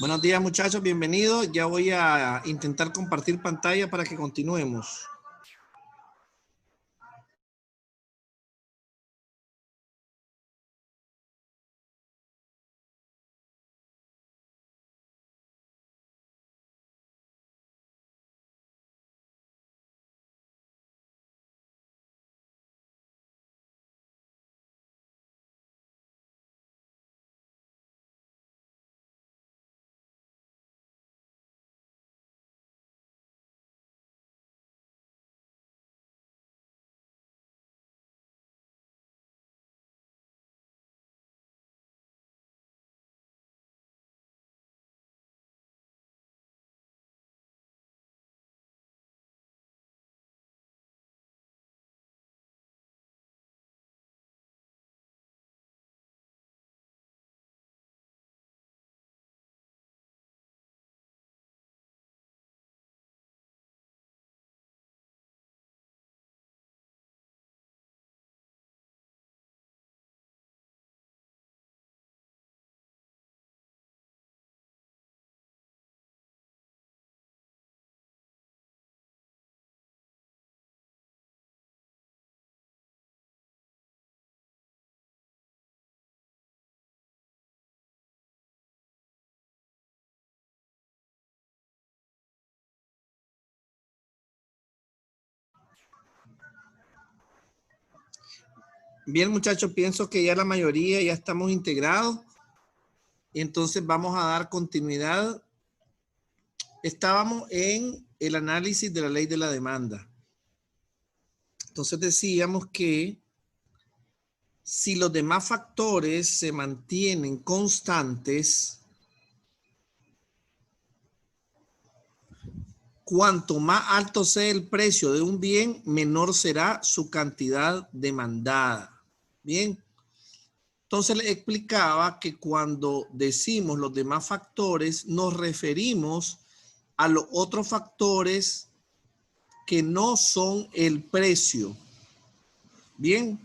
Buenos días, muchachos, bienvenidos. Ya voy a intentar compartir pantalla para que continuemos. Bien, muchachos, pienso que ya la mayoría ya estamos integrados. Entonces vamos a dar continuidad. Estábamos en el análisis de la ley de la demanda. Entonces decíamos que si los demás factores se mantienen constantes, cuanto más alto sea el precio de un bien, menor será su cantidad demandada. Bien. Entonces le explicaba que cuando decimos los demás factores, nos referimos a los otros factores que no son el precio. Bien.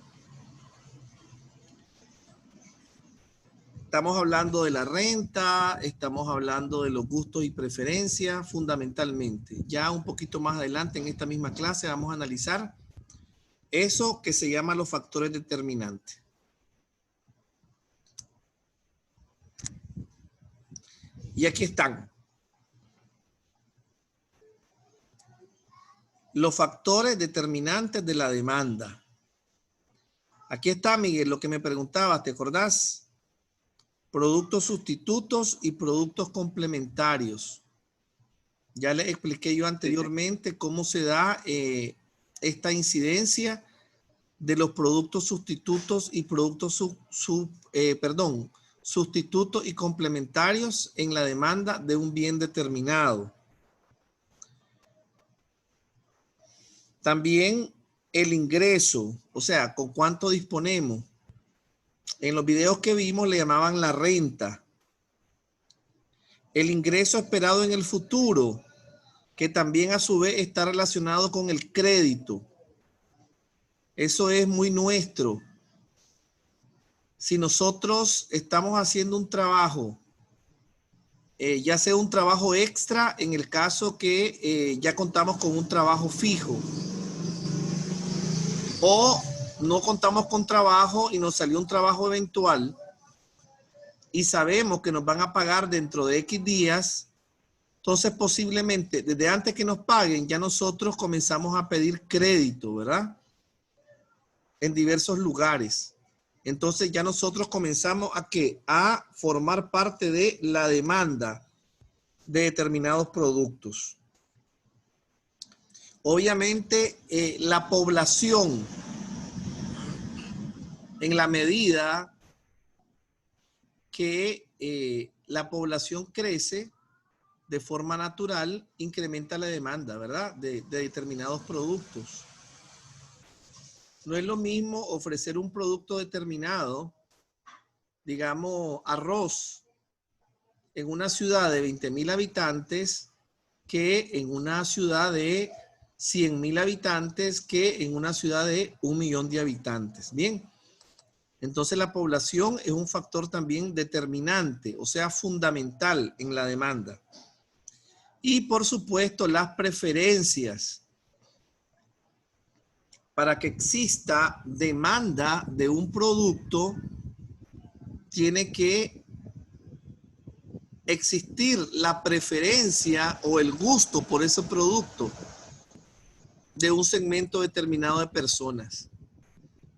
Estamos hablando de la renta, estamos hablando de los gustos y preferencias fundamentalmente. Ya un poquito más adelante en esta misma clase vamos a analizar eso que se llama los factores determinantes. Y aquí están. Los factores determinantes de la demanda. Aquí está, Miguel, lo que me preguntabas, ¿te acordás? Productos sustitutos y productos complementarios. Ya les expliqué yo anteriormente cómo se da esta incidencia de los productos sustitutos y productos sustitutos y complementarios en la demanda de un bien determinado. También el ingreso, o sea, con cuánto disponemos. En los videos que vimos le llamaban la renta. El ingreso esperado en el futuro, que también a su vez está relacionado con el crédito. Eso es muy nuestro. Si nosotros estamos haciendo un trabajo, ya sea un trabajo extra, en el caso que ya contamos con un trabajo fijo, o no contamos con trabajo y nos salió un trabajo eventual y sabemos que nos van a pagar dentro de X días, entonces posiblemente desde antes que nos paguen ya nosotros comenzamos a pedir crédito, ¿verdad? En diversos lugares. Entonces ya nosotros comenzamos a formar parte de la demanda de determinados productos. Obviamente la población, en la medida que la población crece de forma natural, incrementa la demanda, ¿verdad? De determinados productos. No es lo mismo ofrecer un producto determinado, digamos, arroz, en una ciudad de 20,000 habitantes que en una ciudad de 100,000 habitantes que en una ciudad de 1,000,000 de habitantes. Bien, entonces la población es un factor también determinante, o sea, fundamental en la demanda. Y por supuesto las preferencias. Para que exista demanda de un producto, tiene que existir la preferencia o el gusto por ese producto de un segmento determinado de personas.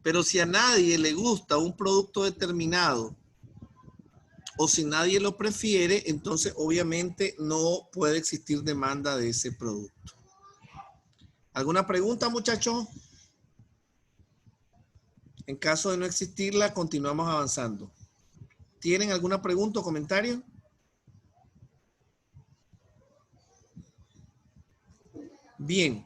Pero si a nadie le gusta un producto determinado o si nadie lo prefiere, entonces obviamente no puede existir demanda de ese producto. ¿Alguna pregunta, muchachos? En caso de no existirla, continuamos avanzando. ¿Tienen alguna pregunta o comentario? Bien.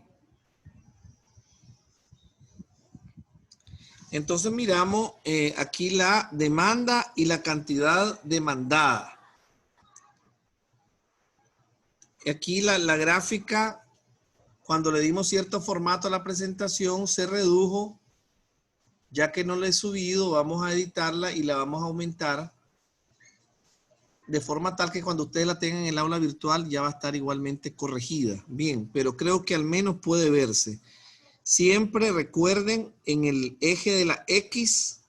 Entonces miramos aquí la demanda y la cantidad demandada. Aquí la gráfica, cuando le dimos cierto formato a la presentación, se redujo. Ya que no la he subido, vamos a editarla y la vamos a aumentar de forma tal que cuando ustedes la tengan en el aula virtual ya va a estar igualmente corregida. Bien, pero creo que al menos puede verse. Siempre recuerden en el eje de la X,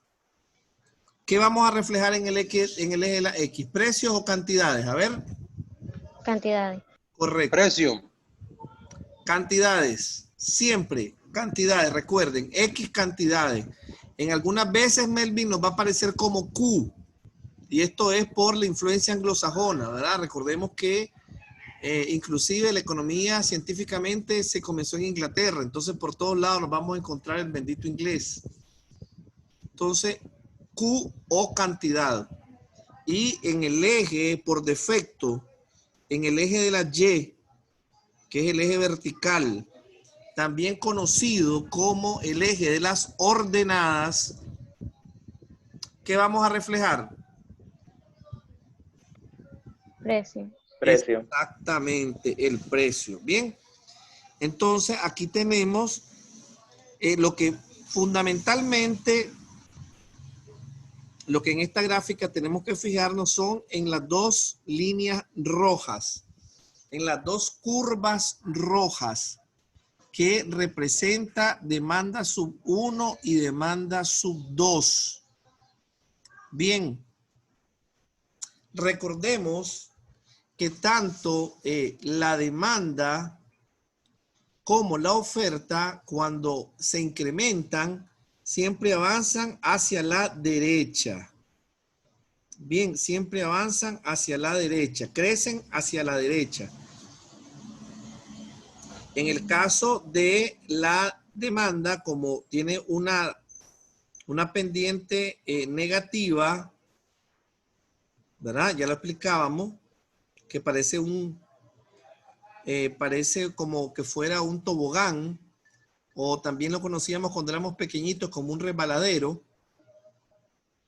¿qué vamos a reflejar en el eje de la X? ¿Precios o cantidades? A ver. Cantidades. Correcto. Precio. Cantidades. Siempre cantidades. Recuerden, X cantidades. En algunas veces, Melvin, nos va a aparecer como Q. Y esto es por la influencia anglosajona, ¿verdad? Recordemos que inclusive la economía científicamente se comenzó en Inglaterra. Entonces, por todos lados nos vamos a encontrar el bendito inglés. Entonces, Q o cantidad. Y en el eje, por defecto, en el eje de la Y, que es el eje vertical, también conocido como el eje de las ordenadas, ¿qué vamos a reflejar? Precio. Precio. Exactamente, el precio. Bien, entonces aquí tenemos lo que fundamentalmente, lo que en esta gráfica tenemos que fijarnos son en las dos líneas rojas, en las dos curvas rojas, que representa demanda sub 1 y demanda sub 2. Bien, recordemos que tanto la demanda como la oferta, cuando se incrementan, siempre avanzan hacia la derecha. Bien, siempre avanzan hacia la derecha, crecen hacia la derecha. En el caso de la demanda, como tiene una pendiente negativa, ¿verdad? Ya lo explicábamos, que parece parece como que fuera un tobogán, o también lo conocíamos cuando éramos pequeñitos como un resbaladero.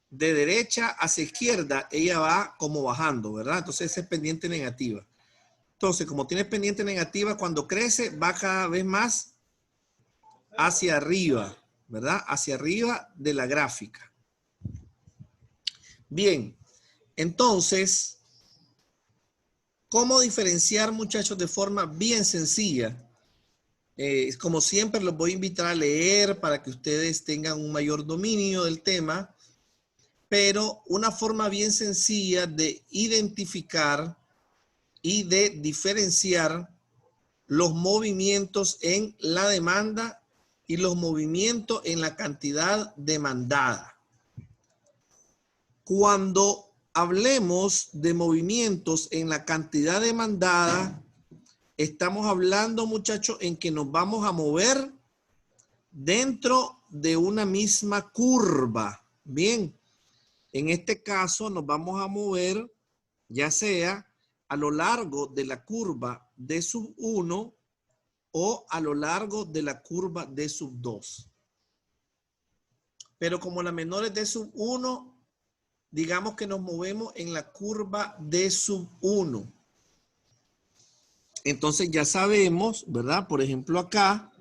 De derecha hacia izquierda, ella va como bajando, ¿verdad? Entonces esa es pendiente negativa. Entonces, como tiene pendiente negativa, cuando crece, va cada vez más hacia arriba, ¿verdad? Hacia arriba de la gráfica. Bien, entonces, ¿cómo diferenciar, muchachos, de forma bien sencilla? Como siempre, los voy a invitar a leer para que ustedes tengan un mayor dominio del tema, pero una forma bien sencilla de identificar y de diferenciar los movimientos en la demanda y los movimientos en la cantidad demandada. Cuando hablemos de movimientos en la cantidad demandada, estamos hablando, muchachos, en que nos vamos a mover dentro de una misma curva. Bien, En este caso nos vamos a mover ya sea a lo largo de la curva D sub 1 o a lo largo de la curva D sub 2. Pero como la menor es D sub 1, digamos que nos movemos en la curva D sub 1. Entonces ya sabemos, ¿verdad? Por ejemplo acá,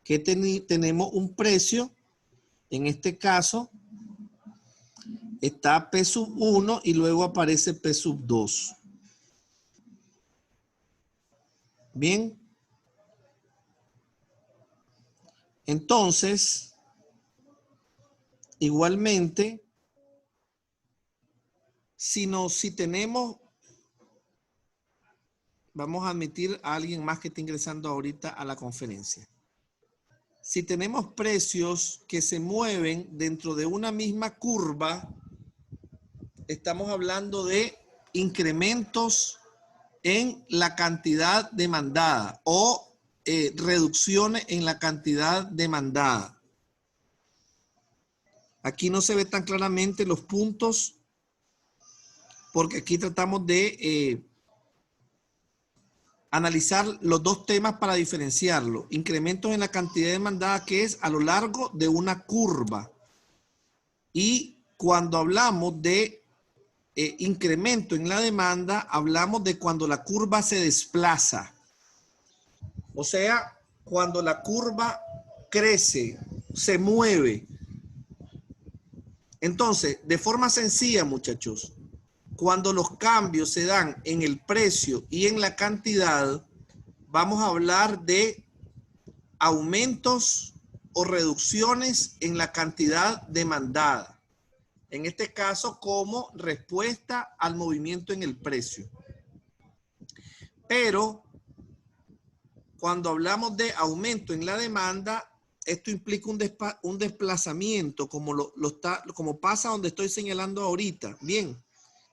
que tenemos un precio, en este caso, está P sub 1 y luego aparece P sub 2. Bien. Entonces, igualmente, si tenemos, vamos a admitir a alguien más que está ingresando ahorita a la conferencia. Si tenemos precios que se mueven dentro de una misma curva, estamos hablando de incrementos en la cantidad demandada o reducciones en la cantidad demandada. Aquí no se ve tan claramente los puntos porque aquí tratamos de analizar los dos temas para diferenciarlo. Incrementos en la cantidad demandada, que es a lo largo de una curva. Y cuando hablamos de incremento en la demanda, hablamos de cuando la curva se desplaza. O sea, cuando la curva crece, se mueve. Entonces, de forma sencilla, muchachos, cuando los cambios se dan en el precio y en la cantidad, vamos a hablar de aumentos o reducciones en la cantidad demandada. En este caso, como respuesta al movimiento en el precio. Pero, cuando hablamos de aumento en la demanda, esto implica un desplazamiento, como pasa donde estoy señalando ahorita. Bien,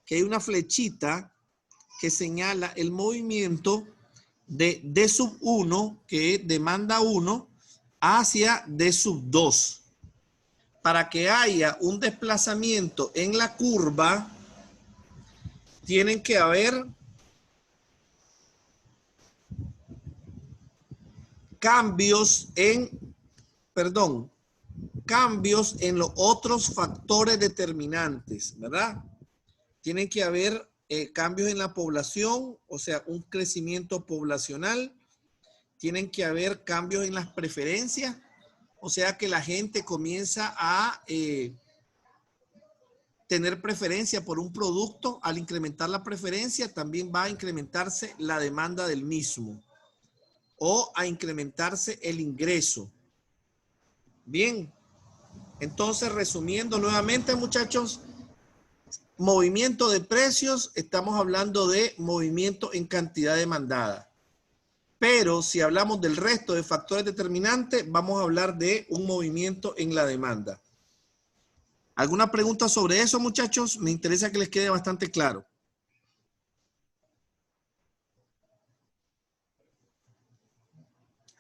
que hay una flechita que señala el movimiento de D sub 1, que es demanda 1, hacia D sub 2. Para que haya un desplazamiento en la curva, tienen que haber cambios en los otros factores determinantes, ¿verdad? Tienen que haber cambios en la población, o sea, un crecimiento poblacional. Tienen que haber cambios en las preferencias, o sea, que la gente comienza a tener preferencia por un producto. Al incrementar la preferencia, también va a incrementarse la demanda del mismo o a incrementarse el ingreso. Bien, entonces resumiendo nuevamente, muchachos, movimiento de precios, estamos hablando de movimiento en cantidad demandada. Pero si hablamos del resto de factores determinantes, vamos a hablar de un movimiento en la demanda. ¿Alguna pregunta sobre eso, muchachos? Me interesa que les quede bastante claro.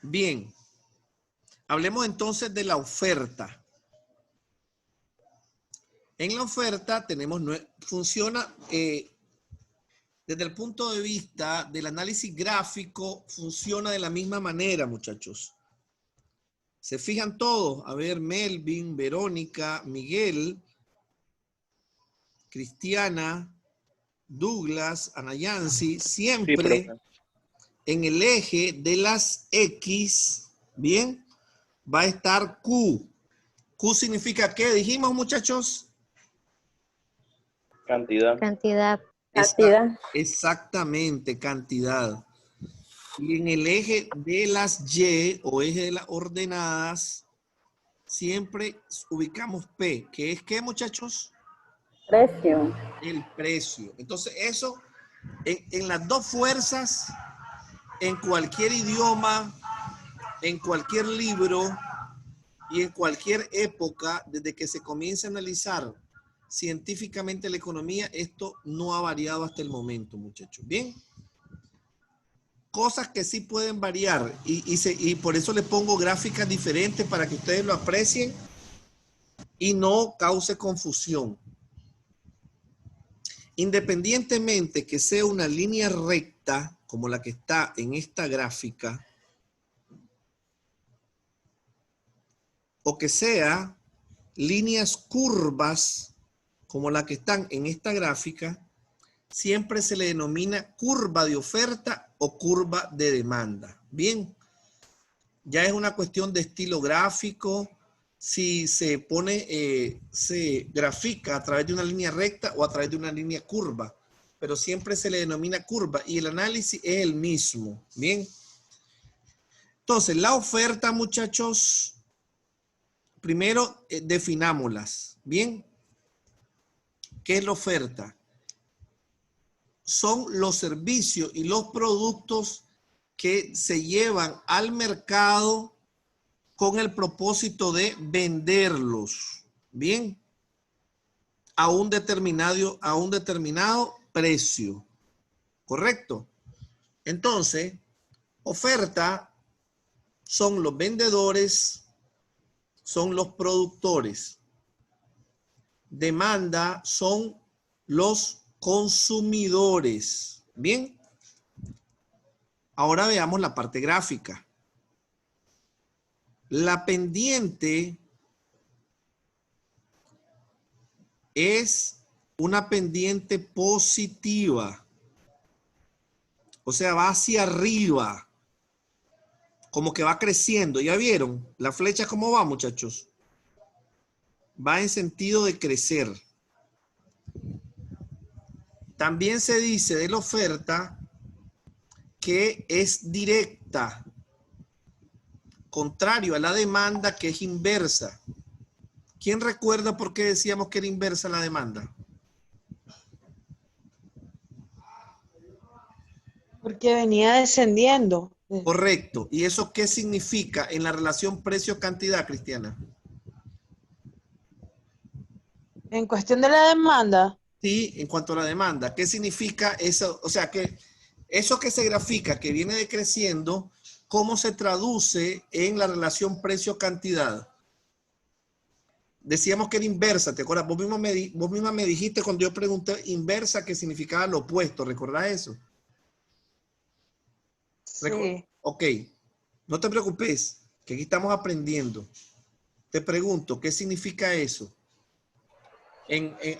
Bien. Hablemos entonces de la oferta. En la oferta tenemos, funciona desde el punto de vista del análisis gráfico, funciona de la misma manera, muchachos. Se fijan todos, a ver, Melvin, Verónica, Miguel, Cristiana, Douglas, Anayansi, siempre sí, en el eje de las X, bien, va a estar Q. Q significa ¿qué? Dijimos, muchachos. Cantidad. Cantidad. Exactamente, cantidad. Y en el eje de las Y o eje de las ordenadas, siempre ubicamos P, que es ¿qué, muchachos? Precio. El precio. Entonces eso, en las dos fuerzas, en cualquier idioma, en cualquier libro y en cualquier época, desde que se comienza a analizar científicamente la economía, esto no ha variado hasta el momento, muchachos. Bien. Cosas que sí pueden variar y por eso les pongo gráficas diferentes para que ustedes lo aprecien. y no cause confusión. Independientemente que sea una línea recta, como la que está en esta gráfica, o que sea líneas curvas, como la que están en esta gráfica, siempre se le denomina curva de oferta o curva de demanda. Bien, ya es una cuestión de estilo gráfico, si se pone, se grafica a través de una línea recta o a través de una línea curva, pero siempre se le denomina curva y el análisis es el mismo. Bien, entonces la oferta, muchachos, primero definámoslas. Bien, ¿qué es la oferta? Son los servicios y los productos que se llevan al mercado con el propósito de venderlos, bien, a un determinado precio, ¿correcto? Entonces, oferta son los vendedores, son los productores. Demanda son los consumidores, bien. Ahora veamos la parte gráfica. La pendiente es una pendiente positiva. O sea, va hacia arriba. Como que va creciendo. ¿Ya vieron? La flecha cómo va, muchachos. Va en sentido de crecer. También se dice de la oferta que es directa. Contrario a la demanda, que es inversa. ¿Quién recuerda por qué decíamos que era inversa la demanda? Porque venía descendiendo. Correcto. ¿Y eso qué significa en la relación precio-cantidad, Cristiana? En cuestión de la demanda, Sí, en cuanto a la demanda. ¿Qué significa eso? O sea, que eso que se grafica, que viene decreciendo, ¿cómo se traduce en la relación precio-cantidad? Decíamos que era inversa, ¿te acuerdas? Vos misma me dijiste cuando yo pregunté inversa que significaba lo opuesto, ¿recordás eso? sí. Ok, no te preocupes, que aquí estamos aprendiendo. Te pregunto, ¿qué significa eso?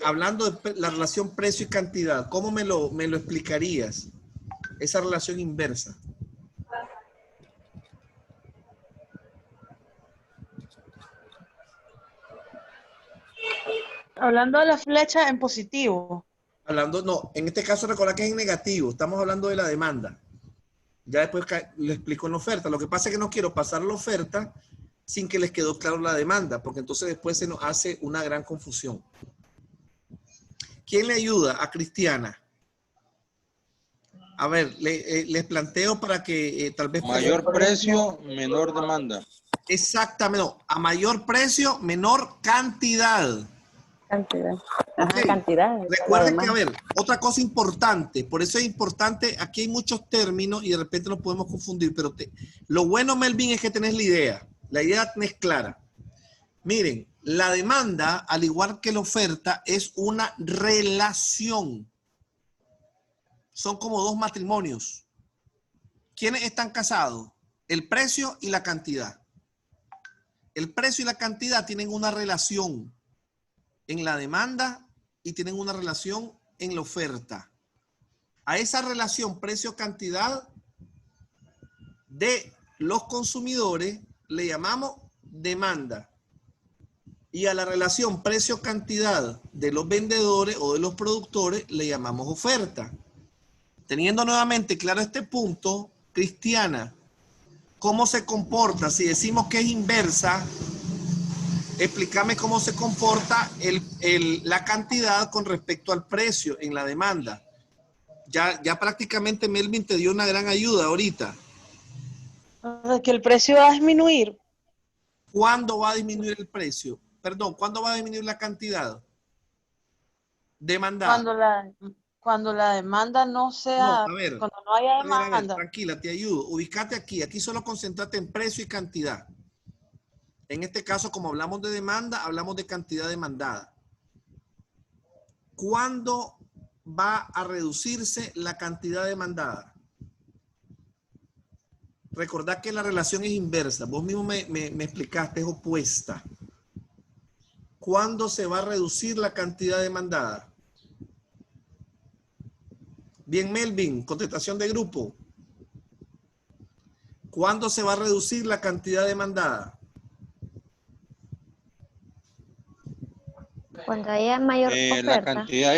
Hablando de la relación precio y cantidad, ¿cómo me lo explicarías? Esa relación inversa. Hablando de la flecha en positivo. Hablando, no, en este caso recordad que es en negativo, estamos hablando de la demanda. Ya después le explico en la oferta. Lo que pasa es que no quiero pasar la oferta sin que les quedó claro la demanda, porque entonces después se nos hace una gran confusión. ¿Quién le ayuda? A Cristiana. A ver, les planteo para que tal vez... Mayor precio, menor demanda. Exactamente, no, a mayor precio, menor cantidad. Cantidad. Ok. Ajá, cantidad. Recuerden que, a ver, otra cosa importante, por eso es importante, aquí hay muchos términos y de repente nos podemos confundir, pero lo bueno, Melvin, es que tenés la idea la tenés clara. Miren, la demanda, al igual que la oferta, es una relación. Son como dos matrimonios. ¿Quiénes están casados? El precio y la cantidad. El precio y la cantidad tienen una relación en la demanda y tienen una relación en la oferta. A esa relación precio-cantidad de los consumidores le llamamos demanda. Y a la relación precio-cantidad de los vendedores o de los productores le llamamos oferta. Teniendo nuevamente claro este punto, Cristiana, ¿cómo se comporta? Si decimos que es inversa, explícame cómo se comporta la cantidad con respecto al precio en la demanda. Ya prácticamente Melvin te dio una gran ayuda ahorita. Que el precio va a disminuir. ¿Cuándo va a disminuir el precio? Perdón, ¿cuándo va a disminuir la cantidad demandada? Cuando la demanda no sea, No, a ver, cuando no haya demanda. tranquila, te ayudo. Ubícate aquí. Aquí solo concentrate en precio y cantidad. En este caso, como hablamos de demanda, hablamos de cantidad demandada. ¿Cuándo va a reducirse la cantidad demandada? Recordad que la relación es inversa. Vos mismo me explicaste, es opuesta. ¿Cuándo se va a reducir la cantidad demandada? Bien, Melvin, contestación de grupo. ¿Cuándo se va a reducir la cantidad demandada? Cuando haya mayor La oferta. cantidad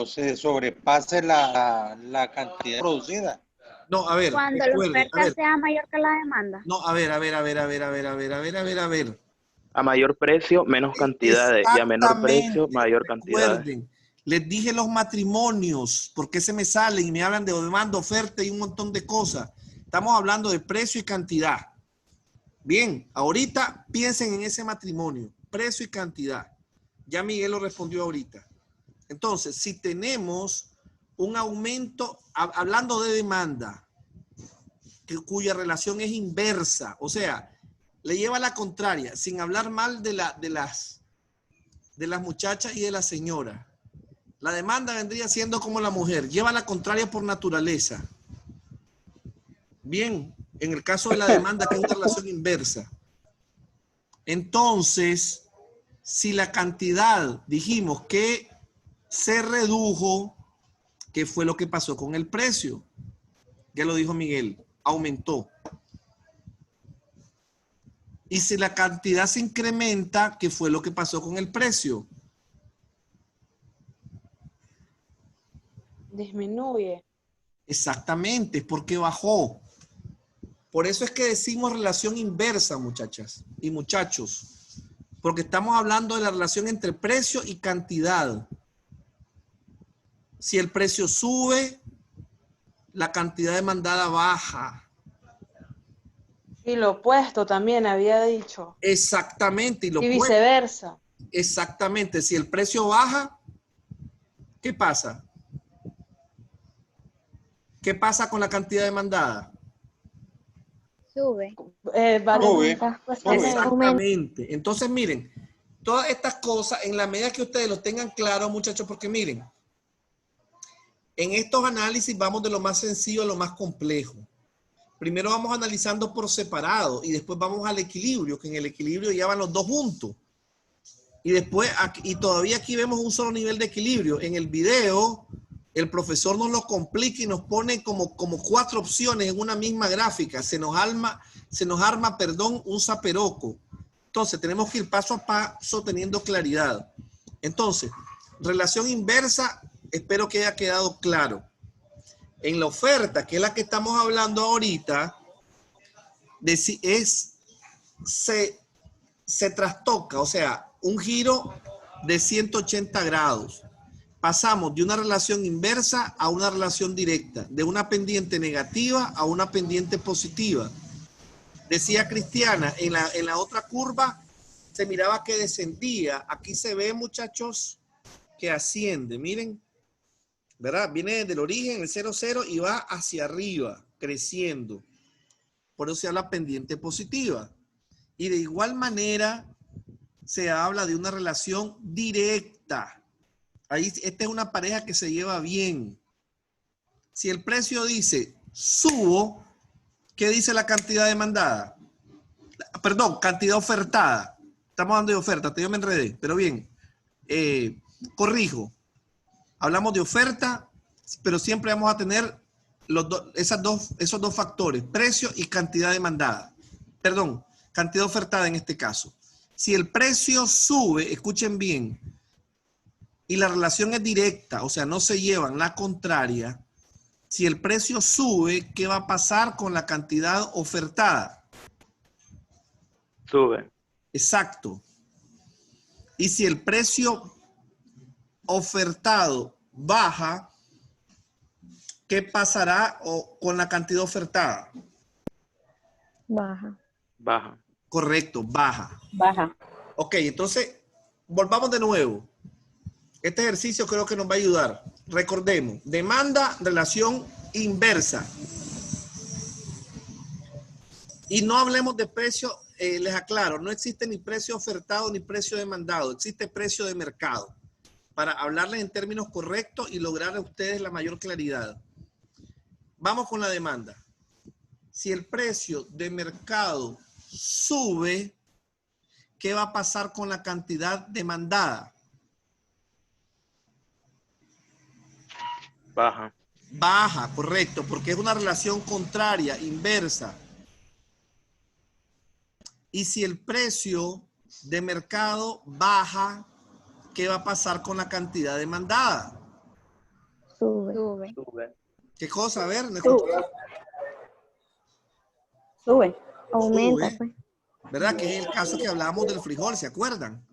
se sobrepase la cantidad producida. No, a ver, Cuando la recuerde, oferta sea mayor que la demanda. No, a ver. A mayor precio, menos cantidades. Y a menor precio, mayor cantidad. Recuerden, les dije los matrimonios, porque se me salen y me hablan de demanda, oferta y un montón de cosas. Estamos hablando de precio y cantidad. Bien, ahorita piensen en ese matrimonio, precio y cantidad. Ya Miguel lo respondió ahorita. Entonces, si tenemos un aumento, hablando de demanda, cuya relación es inversa, o sea, le lleva a la contraria, sin hablar mal de las muchachas y de la señora. La demanda vendría siendo como la mujer, lleva a la contraria por naturaleza. Bien, en el caso de la demanda, que es una relación inversa. Entonces, si la cantidad, dijimos que se redujo, ¿qué fue lo que pasó con el precio? Ya lo dijo Miguel, aumentó. Y si la cantidad se incrementa, ¿qué fue lo que pasó con el precio? Disminuye. Exactamente, es porque bajó. Por eso es que decimos relación inversa, muchachas y muchachos. Porque estamos hablando de la relación entre precio y cantidad. Si el precio sube, la cantidad demandada baja. Y lo opuesto también había dicho. Exactamente. Y viceversa. Exactamente. Si el precio baja, ¿qué pasa? ¿Qué pasa con la cantidad demandada? Sube. Exactamente. Entonces, miren, todas estas cosas, en la medida que ustedes lo tengan claro, muchachos, porque miren, en estos análisis vamos de lo más sencillo a lo más complejo. Primero vamos analizando por separado y después vamos al equilibrio, que en el equilibrio ya van los dos juntos. Y después, y todavía aquí vemos un solo nivel de equilibrio. En el video, el profesor nos lo complica y nos pone como 4 opciones en una misma gráfica. Se nos arma, un zaperoco. Entonces, tenemos que ir paso a paso teniendo claridad. Entonces, relación inversa, espero que haya quedado claro. En la oferta, que es la que estamos hablando ahorita, se trastoca, o sea, un giro de 180 grados. Pasamos de una relación inversa a una relación directa, de una pendiente negativa a una pendiente positiva. Decía Cristiana, en la otra curva se miraba que descendía. Aquí se ve, muchachos, que asciende. Miren, ¿verdad? Viene desde el origen, el 0,0, y va hacia arriba, creciendo. Por eso se habla pendiente positiva. Y de igual manera se habla de una relación directa. Ahí, esta es una pareja que se lleva bien. Si el precio dice subo, ¿qué dice la cantidad demandada? Perdón, cantidad ofertada. Estamos hablando de oferta, yo me enredé, pero bien. Corrijo. Hablamos de oferta, pero siempre vamos a tener esos dos factores, precio y cantidad demandada. Perdón, cantidad ofertada en este caso. Si el precio sube, escuchen bien, y la relación es directa, o sea, no se llevan la contraria, si el precio sube, ¿qué va a pasar con la cantidad ofertada? Sube. Exacto. Y si el precio ofertado baja, ¿qué pasará con la cantidad ofertada? Baja. Baja. Correcto, baja. Baja. Ok, entonces, volvamos de nuevo. Este ejercicio creo que nos va a ayudar. Recordemos, demanda, relación inversa. Y no hablemos de precio les aclaro, no existe ni precio ofertado ni precio demandado, existe precio de mercado. Para hablarles en términos correctos y lograr a ustedes la mayor claridad. Vamos con la demanda. Si el precio de mercado sube, ¿qué va a pasar con la cantidad demandada? Baja. Baja, correcto, porque es una relación contraria, inversa. Y si el precio de mercado baja, ¿qué va a pasar con la cantidad demandada? Sube. ¿Qué cosa? A ver, Sube. Aumenta, Sube. pues. ¿Verdad? Que es el caso que hablábamos del frijol, ¿se acuerdan?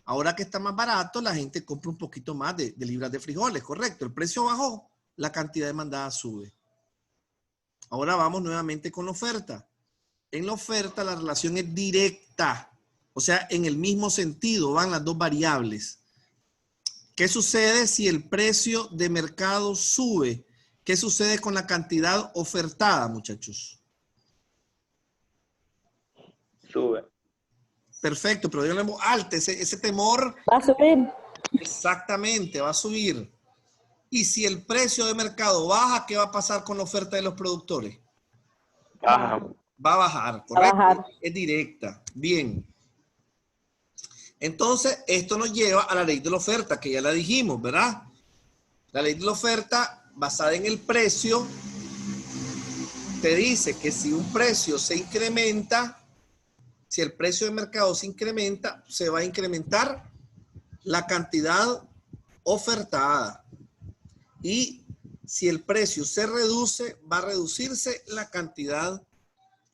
Ahora que está más barato, la gente compra un poquito más de libras de frijoles, correcto. El precio bajó, la cantidad demandada sube. Ahora vamos nuevamente con la oferta. En la oferta la relación es directa, o sea, en el mismo sentido van las dos variables. ¿Qué sucede si el precio de mercado sube? ¿Qué sucede con la cantidad ofertada, muchachos? Sube. Perfecto, pero díganle en voz alta, ese temor. Va a subir. Exactamente, va a subir. Y si el precio de mercado baja, ¿qué va a pasar con la oferta de los productores? Baja. Va a bajar, correcto. Va a bajar. Es directa. Bien. Entonces, esto nos lleva a la ley de la oferta, que ya la dijimos, ¿verdad? La ley de la oferta, basada en el precio, te dice que si un precio se incrementa, si el precio de mercado se incrementa, se va a incrementar la cantidad ofertada. Y si el precio se reduce, va a reducirse la cantidad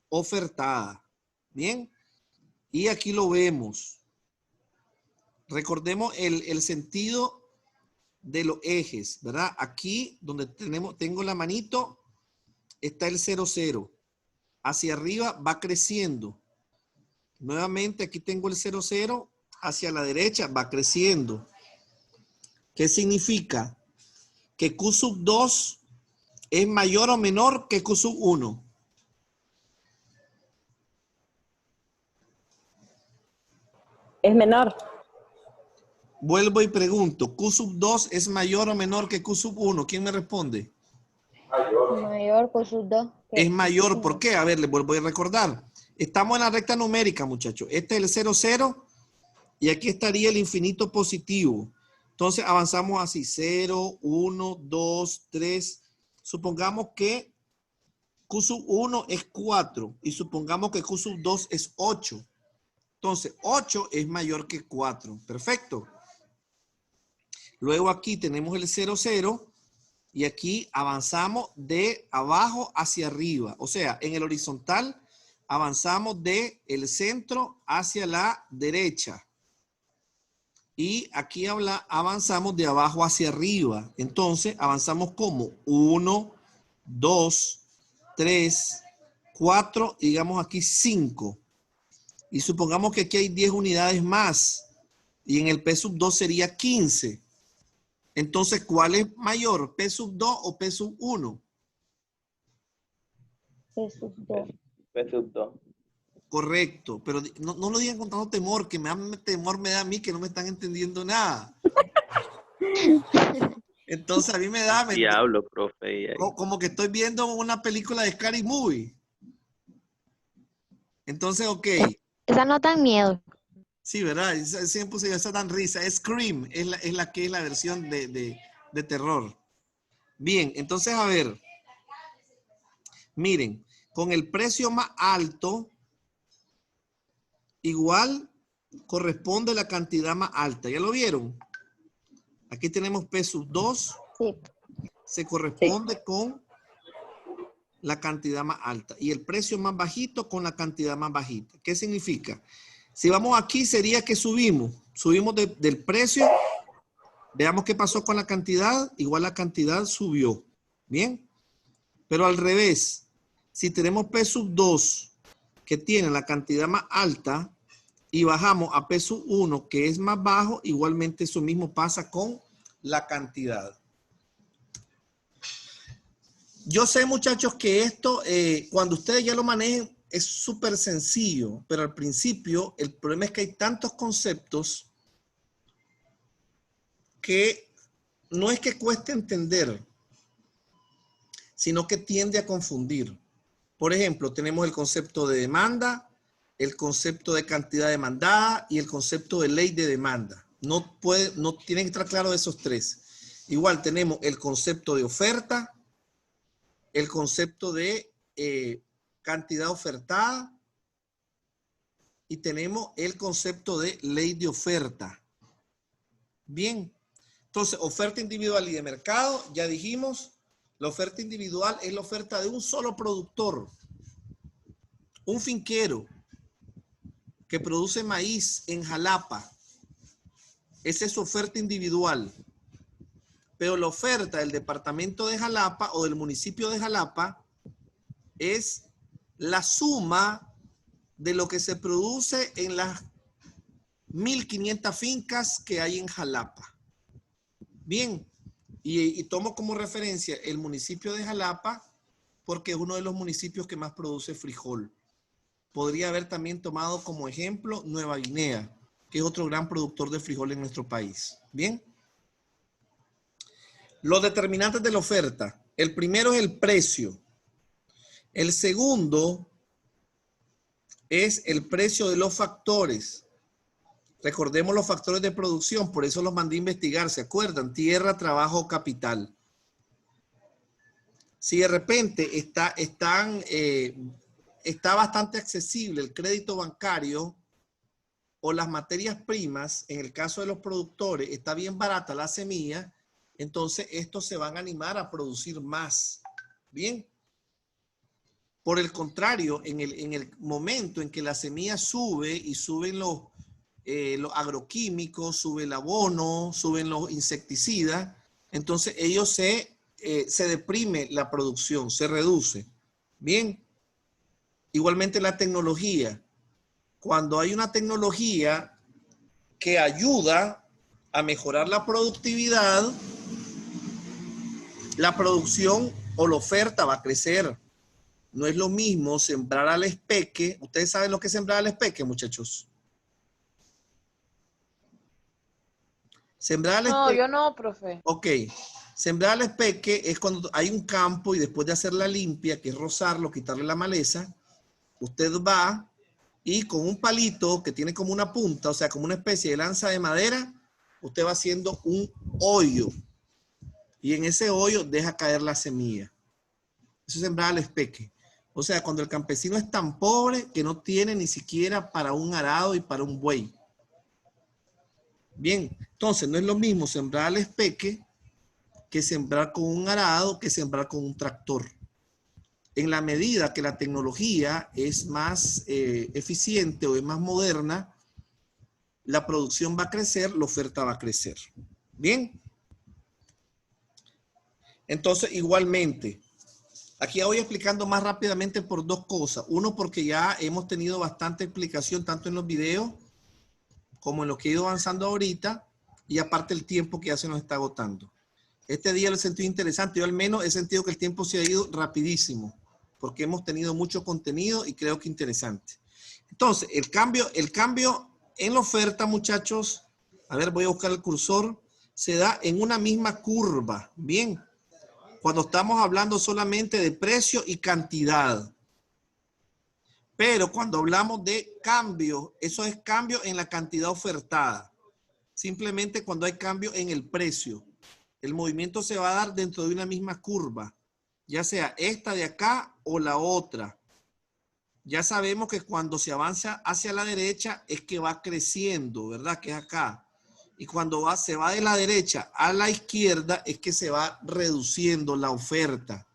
ofertada. Bien. Y aquí lo vemos. Recordemos el sentido de los ejes, ¿verdad? Aquí donde tengo la manito, está el 0,0. Hacia arriba va creciendo. Nuevamente aquí tengo el 0,0. Hacia la derecha va creciendo. ¿Qué significa? Que Q sub 2 es mayor o menor que Q sub 1. Es menor. Vuelvo y pregunto, ¿Q sub 2 es mayor o menor que Q sub 1? ¿Quién me responde? Mayor que sub 2. Es mayor, ¿por qué? A ver, les vuelvo a recordar. Estamos en la recta numérica, muchachos. Este es el 0, 0 y aquí estaría el infinito positivo. Entonces avanzamos así, 0, 1, 2, 3. Supongamos que Q sub 1 es 4 y supongamos que Q sub 2 es 8. Entonces 8 es mayor que 4. Perfecto. Luego aquí tenemos el 0, 0 y aquí avanzamos de abajo hacia arriba. O sea, en el horizontal avanzamos de el centro hacia la derecha. Y aquí avanzamos de abajo hacia arriba. Entonces, avanzamos como 1, 2, 3, 4, y digamos aquí 5. Y supongamos que aquí hay 10 unidades más. Y en el P sub 2 sería 15. Entonces, ¿cuál es mayor? ¿P sub 2 o P sub 1? P sub 2. P sub 2. Correcto, pero no lo digan con tanto temor, que temor me da a mí que no me están entendiendo nada. Entonces a mí me da Diablo, profe. como que estoy viendo una película de Scary Movie. Entonces, ok. Esa no dan miedo. Sí, ¿verdad? Siempre se esa dan risa. Scream es la versión de terror. Bien, entonces a ver. Miren, con el precio más alto, igual corresponde la cantidad más alta. ¿Ya lo vieron? Aquí tenemos P sub 2. Sí. Se corresponde con la cantidad más alta. Y el precio más bajito con la cantidad más bajita. ¿Qué significa? Si vamos aquí sería que subimos. Subimos del precio. Veamos qué pasó con la cantidad. Igual la cantidad subió. ¿Bien? Pero al revés. Si tenemos P sub 2 que tiene la cantidad más alta y bajamos a P sub 1 que es más bajo, igualmente eso mismo pasa con la cantidad. Yo sé, muchachos, que esto, cuando ustedes ya lo manejen, es súper sencillo, pero al principio el problema es que hay tantos conceptos que no es que cueste entender, sino que tiende a confundir. Por ejemplo, tenemos el concepto de demanda, el concepto de cantidad demandada y el concepto de ley de demanda. No tienen que estar claros esos tres. Igual tenemos el concepto de oferta, el concepto de cantidad ofertada y tenemos el concepto de ley de oferta. Bien, entonces oferta individual y de mercado, ya dijimos, la oferta individual es la oferta de un solo productor, un finquero que produce maíz en Jalapa. Esa es su oferta individual. Pero la oferta del departamento de Jalapa o del municipio de Jalapa es la suma de lo que se produce en las 1.500 fincas que hay en Jalapa. Bien, y tomo como referencia el municipio de Jalapa porque es uno de los municipios que más produce frijol. Podría haber también tomado como ejemplo Nueva Guinea, que es otro gran productor de frijol en nuestro país. Bien. Los determinantes de la oferta. El primero es el precio. El segundo es el precio de los factores. Recordemos los factores de producción, por eso los mandé a investigar, ¿se acuerdan? Tierra, trabajo, capital. Si de repente está bastante accesible el crédito bancario o las materias primas, en el caso de los productores, está bien barata la semilla, entonces estos se van a animar a producir más. Bien. Por el contrario, en el momento en que la semilla sube y suben los agroquímicos, sube el abono, suben los insecticidas, entonces ellos se deprime la producción, se reduce. Bien. Igualmente la tecnología. Cuando hay una tecnología que ayuda a mejorar la productividad, la producción o la oferta va a crecer. No es lo mismo sembrar al espeque. ¿Ustedes saben lo que es sembrar al espeque, muchachos? Sembrar al espeque. No, yo no, profe. Ok. Sembrar al espeque es cuando hay un campo y después de hacer la limpia, que es rozarlo, quitarle la maleza, usted va y con un palito que tiene como una punta, o sea, como una especie de lanza de madera, usted va haciendo un hoyo. Y en ese hoyo deja caer la semilla. Eso es sembrar al espeque. O sea, cuando el campesino es tan pobre que no tiene ni siquiera para un arado y para un buey. Bien, entonces no es lo mismo sembrar al espeque que sembrar con un arado, que sembrar con un tractor. En la medida que la tecnología es más eficiente o es más moderna, la producción va a crecer, la oferta va a crecer. Bien. Entonces, igualmente, aquí voy explicando más rápidamente por dos cosas. Uno, porque ya hemos tenido bastante explicación tanto en los videos como en lo que he ido avanzando ahorita, y aparte el tiempo que ya se nos está agotando. Este día lo he sentido interesante. Yo al menos he sentido que el tiempo se ha ido rapidísimo, porque hemos tenido mucho contenido y creo que interesante. Entonces, el cambio en la oferta, muchachos, a ver, voy a buscar el cursor, se da en una misma curva. Bien. Cuando estamos hablando solamente de precio y cantidad. Pero cuando hablamos de cambio, eso es cambio en la cantidad ofertada. Simplemente cuando hay cambio en el precio. El movimiento se va a dar dentro de una misma curva, ya sea esta de acá o la otra. Ya sabemos que cuando se avanza hacia la derecha es que va creciendo, ¿verdad? Que es acá. Y cuando se va de la derecha a la izquierda es que se va reduciendo la oferta.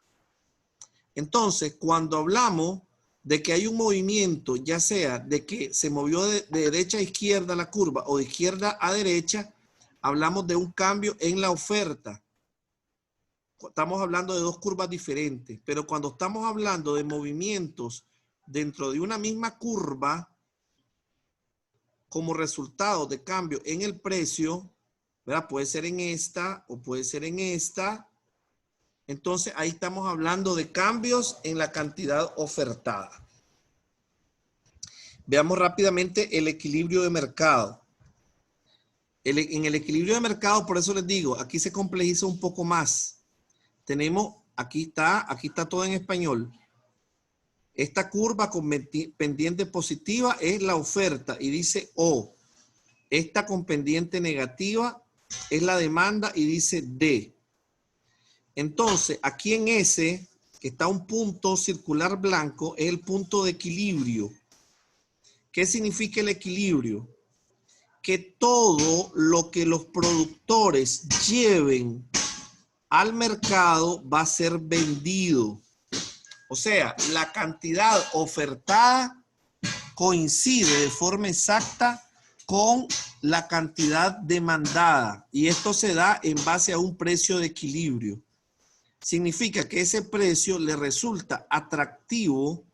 Entonces, cuando hablamos de que hay un movimiento, ya sea de que se movió de derecha a izquierda la curva o de izquierda a derecha, hablamos de un cambio en la oferta. Estamos hablando de dos curvas diferentes, pero cuando estamos hablando de movimientos dentro de una misma curva, como resultado de cambio en el precio, ¿verdad? Puede ser en esta o puede ser en esta. Entonces ahí estamos hablando de cambios en la cantidad ofertada. Veamos rápidamente el equilibrio de mercado. En el equilibrio de mercado, por eso les digo, aquí se complejiza un poco más. Tenemos, aquí está todo en español. Esta curva con pendiente positiva es la oferta y dice O. Esta con pendiente negativa es la demanda y dice D. Entonces, aquí en S, que está un punto circular blanco, es el punto de equilibrio. ¿Qué significa el equilibrio? Que todo lo que los productores lleven al mercado va a ser vendido. O sea, la cantidad ofertada coincide de forma exacta con la cantidad demandada. Y esto se da en base a un precio de equilibrio. Significa que ese precio le resulta atractivo,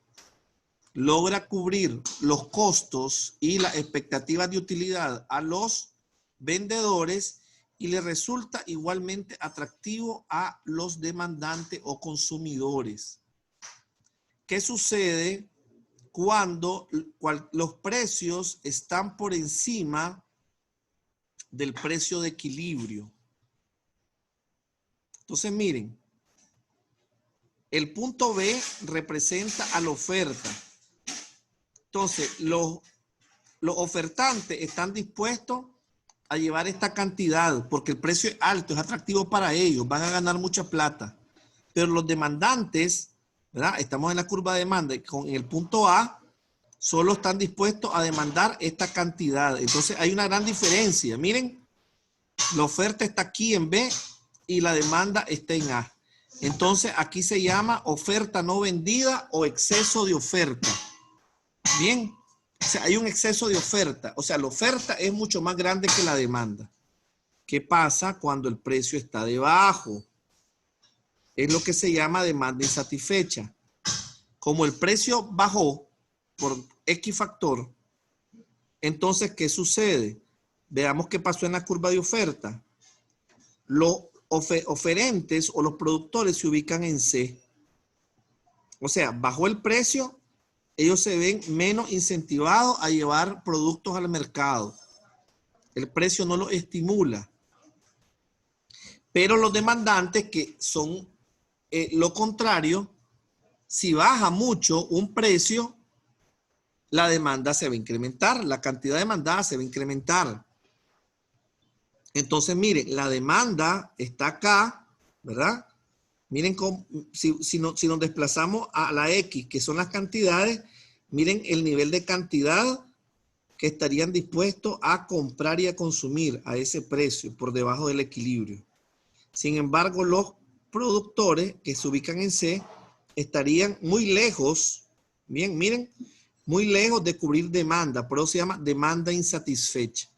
logra cubrir los costos y las expectativas de utilidad a los vendedores y le resulta igualmente atractivo a los demandantes o consumidores. ¿Qué sucede cuando los precios están por encima del precio de equilibrio? Entonces, miren, el punto B representa a la oferta. Entonces, los ofertantes están dispuestos a llevar esta cantidad porque el precio es alto, es atractivo para ellos, van a ganar mucha plata. Pero los demandantes, ¿verdad? Estamos en la curva de demanda y en el punto A solo están dispuestos a demandar esta cantidad. Entonces, hay una gran diferencia. Miren, la oferta está aquí en B y la demanda está en A. Entonces, aquí se llama oferta no vendida o exceso de oferta. Bien, o sea, hay un exceso de oferta. O sea, la oferta es mucho más grande que la demanda. ¿Qué pasa cuando el precio está debajo? Es lo que se llama demanda insatisfecha. Como el precio bajó por X factor, entonces, ¿qué sucede? Veamos qué pasó en la curva de oferta. Los oferentes o los productores se ubican en C. O sea, bajó el precio, ellos se ven menos incentivados a llevar productos al mercado. El precio no los estimula. Pero los demandantes, que son lo contrario, si baja mucho un precio, la demanda se va a incrementar, la cantidad demandada se va a incrementar. Entonces, miren, la demanda está acá, ¿verdad? Miren cómo, si nos desplazamos a la X, que son las cantidades, miren el nivel de cantidad que estarían dispuestos a comprar y a consumir a ese precio por debajo del equilibrio. Sin embargo, los productores que se ubican en C estarían muy lejos, bien, miren, muy lejos de cubrir demanda, por eso se llama demanda insatisfecha.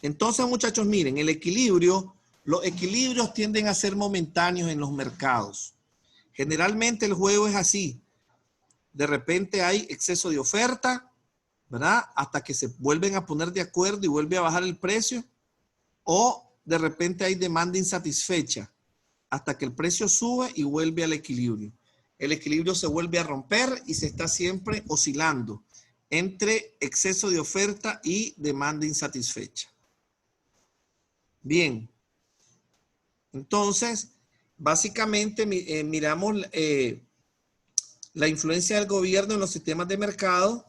Entonces, muchachos, miren, el equilibrio, los equilibrios tienden a ser momentáneos en los mercados. Generalmente el juego es así. De repente hay exceso de oferta, ¿verdad? Hasta que se vuelven a poner de acuerdo y vuelve a bajar el precio. O de repente hay demanda insatisfecha, hasta que el precio sube y vuelve al equilibrio. El equilibrio se vuelve a romper y se está siempre oscilando entre exceso de oferta y demanda insatisfecha. Bien. Entonces, básicamente miramos la influencia del gobierno en los sistemas de mercado.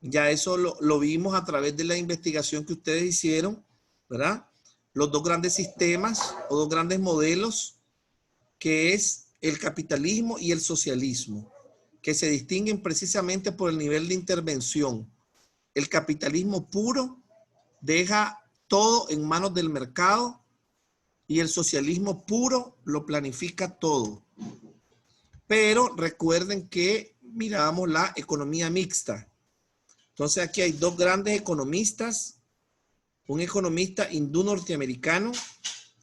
Ya eso lo vimos a través de la investigación que ustedes hicieron, ¿verdad? Los dos grandes sistemas o dos grandes modelos, que es el capitalismo y el socialismo, que se distinguen precisamente por el nivel de intervención. El capitalismo puro deja todo en manos del mercado y el socialismo puro lo planifica todo. Pero recuerden que miramos la economía mixta. Entonces aquí hay dos grandes economistas, un economista hindú norteamericano,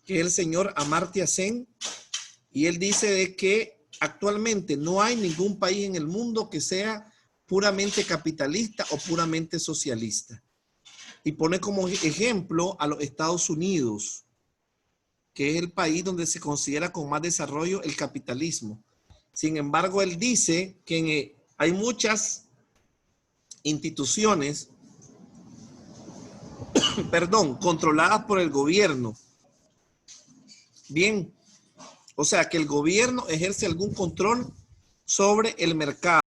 que es el señor Amartya Sen, y él dice de que actualmente no hay ningún país en el mundo que sea puramente capitalista o puramente socialista. Y pone como ejemplo a los Estados Unidos, que es el país donde se considera con más desarrollo el capitalismo. Sin embargo, él dice que hay muchas instituciones, perdón, controladas por el gobierno. Bien, o sea que el gobierno ejerce algún control sobre el mercado.